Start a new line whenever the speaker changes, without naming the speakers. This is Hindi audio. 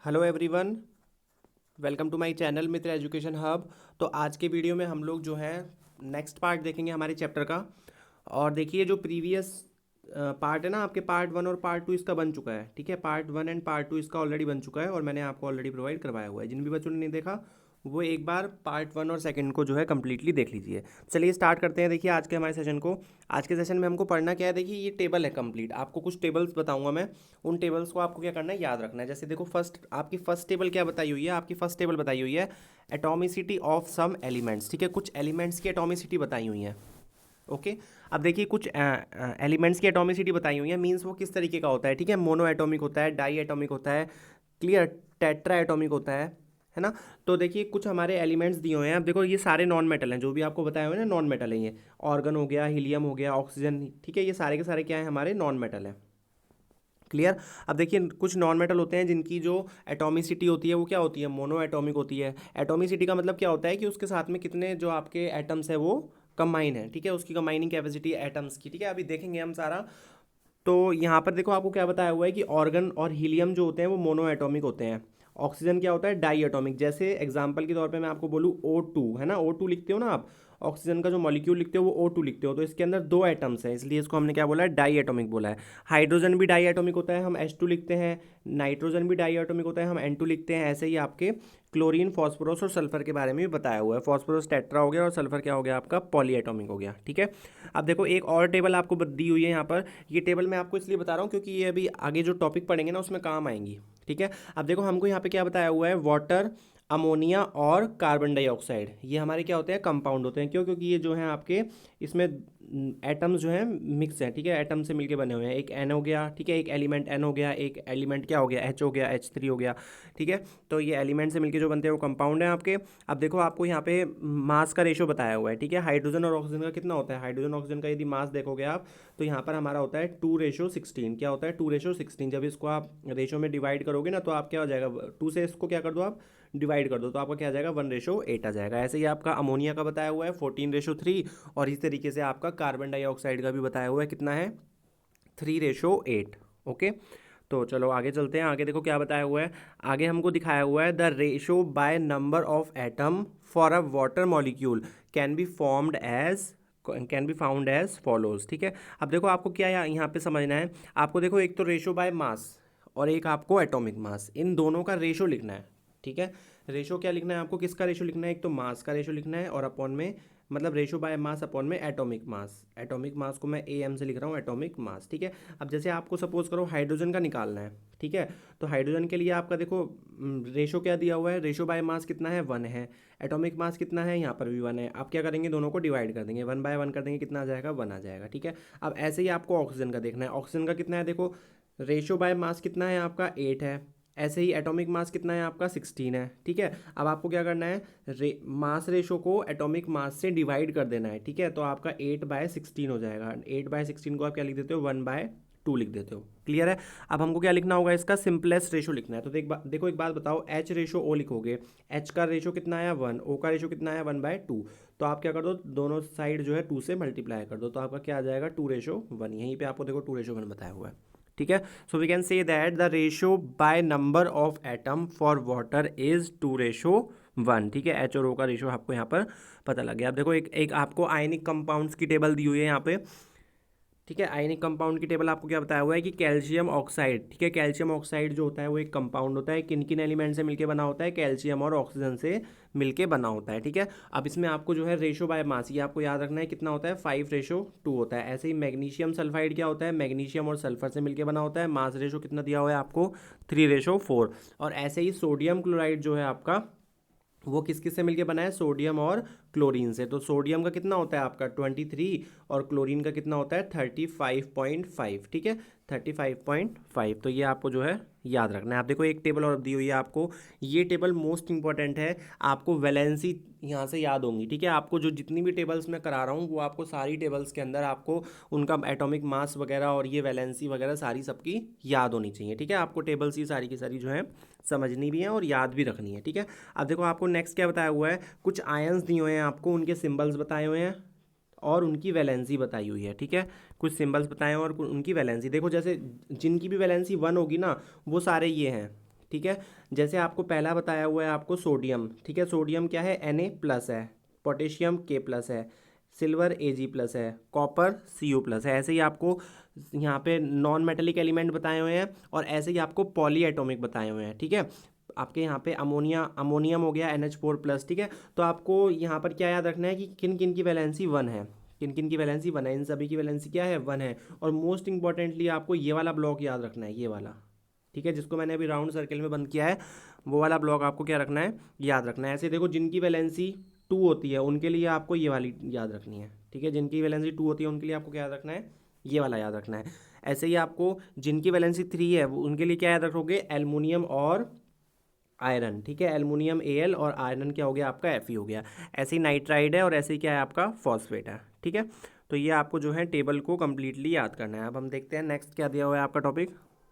Hello everyone, welcome to my channel Mitra education hub. तो आज के वीडियो में हम लोग जो है नेक्स्ट पार्ट देखेंगे हमारे चैप्टर का। और देखिए जो प्रीवियस पार्ट है ना, आपके पार्ट 1 और पार्ट 2 इसका बन चुका है। ठीक है, पार्ट 1 एंड पार्ट 2 इसका ऑलरेडी बन चुका है और मैंने आपको ऑलरेडी प्रोवाइड करवाया हुआ है। जिन भी बच्चों ने नहीं देखा वो एक बार पार्ट 1 और सेकंड को जो है कम्प्लीटली देख लीजिए। चलिए स्टार्ट करते हैं। देखिए आज के हमारे सेशन को, आज के सेशन में हमको पढ़ना क्या है। देखिए ये टेबल है कंप्लीट, आपको कुछ टेबल्स बताऊंगा मैं। उन टेबल्स को आपको क्या करना है, याद रखना है। जैसे देखो आपकी फर्स्ट टेबल क्या बताई हुई है, आपकी फर्स्ट टेबल बताई हुई है एटॉमिसिटी ऑफ सम एलिमेंट्स। ठीक है, कुछ एलिमेंट्स की एटॉमिसिटी बताई हुई है। ओके, अब देखिए कुछ एलिमेंट्स की एटॉमिसिटी बताई हुई है, मीन्स वो किस तरीके का होता है। ठीक है, मोनो एटॉमिक होता है, डाई एटॉमिक होता है, क्लियर, टेट्रा एटॉमिक होता है ना। तो देखिए कुछ हमारे एलिमेंट्स दिए हुए हैं। अब देखो ये सारे नॉन मेटल हैं, जो भी आपको बताए हुए हैं ना नॉन मेटल है। ये ऑर्गन हो गया, हीलियम हो गया, ऑक्सीजन, ठीक है, ये सारे के सारे क्या है, हमारे नॉन मेटल है। क्लियर। अब देखिए कुछ नॉन मेटल होते हैं जिनकी जो एटॉमिसिटी होती है वो क्या होती है, मोनो एटॉमिक होती है। एटॉमिसिटी का मतलब क्या होता है कि उसके साथ में कितने जो आपके एटम्स है वो कंबाइन है। ठीक है, उसकी कंबाइनिंग कैपेसिटी एटम्स की। ठीक है, अभी देखेंगे हम सारा। तो यहाँ पर देखो आपको क्या बताया हुआ है कि ऑर्गन और हीलियम जो होते हैं वो मोनो एटॉमिक होते हैं। ऑक्सीजन क्या होता है, डाई एटॉमिक। जैसे एग्जांपल के तौर पे मैं आपको बोलूँ O2 है ना, O2 लिखते हो ना आप, ऑक्सीजन का जो मॉलिक्यूल लिखते हो वो O2 लिखते हो, तो इसके अंदर दो एटम्स हैं, इसलिए इसको हमने क्या बोला है, डाई एटॉमिक बोला है। हाइड्रोजन भी डाई एटॉमिक होता है, हम H2 लिखते हैं। नाइट्रोजन भी डाई एटॉमिक होता है, हम N2 लिखते हैं। ऐसे ही आपके क्लोरीन, फास्फोरस और सल्फर के बारे में भी बताया हुआ है। फास्फोरस टेट्रा हो गया और सल्फर क्या हो गया आपका, पॉली एटॉमिक हो गया। ठीक है, अब देखो एक और टेबल आपको दी हुई है यहाँ पर। ये टेबल मैं आपको इसलिए बता रहा हूँ क्योंकि ये अभी आगे जो टॉपिक पढ़ेंगे ना उसमें काम आएंगी। ठीक है, अब देखो हमको यहाँ पे क्या बताया हुआ है, वाटर, अमोनिया और कार्बन डाइऑक्साइड, ये हमारे क्या होते हैं, कंपाउंड होते हैं। क्यों? क्योंकि ये जो है आपके इसमें एटम्स जो हैं मिक्स हैं। ठीक है, एटम से मिलके बने हुए हैं। एक एन हो गया, ठीक है, एक एलिमेंट एन हो गया, एक एलिमेंट क्या हो गया, एच हो गया, H3 हो गया। ठीक है, तो ये एलिमेंट से मिलके जो बनते हैं वो कंपाउंड है आपके। अब देखो आपको यहाँ पे मास का रेशो बताया हुआ है। ठीक है, हाइड्रोजन और ऑक्सीजन का कितना होता है, हाइड्रोजन ऑक्सीजन का यदि मास देखोगे आप तो यहाँ पर हमारा होता है 2:16। क्या होता है, 2:16। जब इसको आप रेशो में डिवाइड करोगे ना तो आप क्या हो जाएगा, 2 से इसको क्या कर दो आप, डिवाइड कर दो, तो आपका क्या आ जाएगा, 1:8 आ जाएगा। ऐसे ही आपका अमोनिया का बताया हुआ है 14:3। और इस तरीके से आपका कार्बन डाइऑक्साइड का भी बताया हुआ है, कितना है, 3:8। ओके, तो चलो आगे चलते हैं। आगे देखो क्या बताया हुआ है, आगे हमको दिखाया हुआ है the ratio by number of atom for a water molecule can be formed as can be found as follows. ठीक है, अब देखो आपको क्या यहाँ पे समझना है, आपको देखो एक तो रेशो बाय मास और एक आपको एटॉमिक मास, इन दोनों का रेशो लिखना है। ठीक है, रेशो क्या लिखना है आपको, किसका रेशो लिखना है, एक तो मास का रेशो लिखना है और अपॉन में, मतलब रेशो बाय मास अपॉन में एटॉमिक मास। एटॉमिक मास को मैं AM से लिख रहा हूँ, एटॉमिक मास। ठीक है, अब जैसे आपको सपोज करो हाइड्रोजन का निकालना है। ठीक है, तो हाइड्रोजन के लिए आपका देखो रेशो क्या दिया हुआ है, रेशो बाय मास कितना है, 1 है। एटॉमिक मास कितना है, यहाँ पर भी 1 है। आप क्या करेंगे, दोनों को डिवाइड कर देंगे, 1/1 कर देंगे, कितना आ जाएगा, 1 आ जाएगा। ठीक है, अब ऐसे ही आपको ऑक्सीजन का देखना है। ऑक्सीजन का कितना है, देखो रेशो बाय मास कितना है आपका, 8 है। ऐसे ही एटॉमिक मास कितना है आपका, 16 है। ठीक है, अब आपको क्या करना है, मास रेशो को एटॉमिक मास से डिवाइड कर देना है। ठीक है, तो आपका 8/16 हो जाएगा। 8/16 को आप क्या लिख देते हो, 1/2 लिख देते हो। क्लियर है। अब हमको क्या लिखना होगा, इसका सिंपलेस्ट रेशो लिखना है। तो देखो एक बात बताओ, H/O लिखोगे, H का रेशो कितना है 1, O का रेशो कितना है 1/2। तो आप क्या कर दो, दोनों साइड जो है 2 से मल्टीप्लाई कर दो, तो आपका क्या आ जाएगा, 2:1। यहीं पे आपको देखो 2:1 बताया हुआ है। ठीक है, so we can say that the ratio by number of atom for water is 2:1। ठीक है, H और O का रेशो आपको यहाँ पर पता लग गया। अब देखो एक आपको आयनिक कंपाउंड्स की टेबल दी हुई है यहाँ पे। ठीक है, आयनिक कंपाउंड की टेबल आपको क्या बताया हुआ है कि कैल्शियम ऑक्साइड, ठीक है, कैल्शियम ऑक्साइड जो होता है वो एक कंपाउंड होता है, किन किन एलिमेंट से मिलके बना होता है, कैल्शियम और ऑक्सीजन से मिलके बना होता है। ठीक है, अब इसमें आपको जो है रेशो बाय मास, ये आपको याद रखना है, कितना होता है, 5:2 होता है। ऐसे ही मैग्नीशियम सल्फाइड क्या होता है, मैग्नीशियम और सल्फर से मिलके बना होता है, मास रेशो कितना दिया हुआ है आपको, 3:4। और ऐसे ही सोडियम क्लोराइड जो है आपका, वो किस किस से मिलके बना है, सोडियम और क्लोरीन से। तो सोडियम का कितना होता है आपका 23 और क्लोरीन का कितना होता है 35.5। ठीक है, 35.5। तो ये आपको जो है याद रखना है। आप देखो एक टेबल और दी हुई है आपको, ये टेबल मोस्ट इंपॉर्टेंट है, आपको वैलेंसी यहाँ से याद होंगी। ठीक है, आपको जो जितनी भी टेबल्स मैं करा रहा हूँ वो आपको सारी टेबल्स के अंदर आपको उनका एटॉमिक मास वगैरह और ये वैलेंसी वगैरह सारी सबकी याद होनी चाहिए। ठीक है, आपको टेबल्स ये सारी की सारी जो है समझनी भी है और याद भी रखनी है। ठीक है, अब देखो आपको नेक्स्ट क्या बताया हुआ है, कुछ आयंस दिए हुए हैं आपको, उनके सिंबल्स बताए हुए हैं और उनकी वैलेंसी बताई हुई है। ठीक है, कुछ सिंबल्स बताए हैं और उनकी वैलेंसी देखो, जैसे जिनकी भी वैलेंसी 1 होगी ना वो सारे ये हैं। ठीक है। जैसे आपको पहला बताया हुआ है आपको सोडियम, ठीक है, सोडियम क्या है, Na+ है, पोटेशियम K+ है, सिल्वर Ag+ है, कॉपर Cu+ है। ऐसे ही आपको यहाँ पे नॉन मेटेलिक एलिमेंट बताए हुए हैं और ऐसे ही आपको पॉली एटॉमिक बताए हुए हैं, ठीक है। आपके यहाँ पे अमोनियम हो गया NH4+, ठीक है। तो आपको यहाँ पर क्या याद रखना है कि किन किन की वैलेंसी 1 है, किन किन की वैलेंसी 1 है, इन सभी की वैलेंसी क्या है, 1 है। और मोस्ट इंपॉर्टेंटली आपको ये वाला ब्लॉक याद रखना है, ये वाला, ठीक है, जिसको मैंने अभी राउंड सर्कल में बंद किया है, वो वाला ब्लॉक आपको क्या रखना है, याद रखना है। ऐसे देखो जिनकी वैलेंसी 2 होती है उनके लिए आपको ये वाली याद रखनी है, ठीक है, जिनकी वैलेंसी 2 होती है उनके लिए आपको क्या याद रखना है, ये वाला याद रखना है। ऐसे ही आपको जिनकी वैलेंसी 3 है उनके लिए क्या याद रखोगे, एल्युमिनियम और आयरन, ठीक है, एल्युमिनियम Al और आयरन क्या हो गया आपका Fe हो गया। ऐसे ही नाइट्राइड है और ऐसे ही क्या है आपका फॉस्फेट है, ठीक है। तो ये आपको जो है टेबल को कम्प्लीटली याद करना है। अब हम देखते हैं नेक्स्ट क्या दिया हुआ है आपका टॉपिक।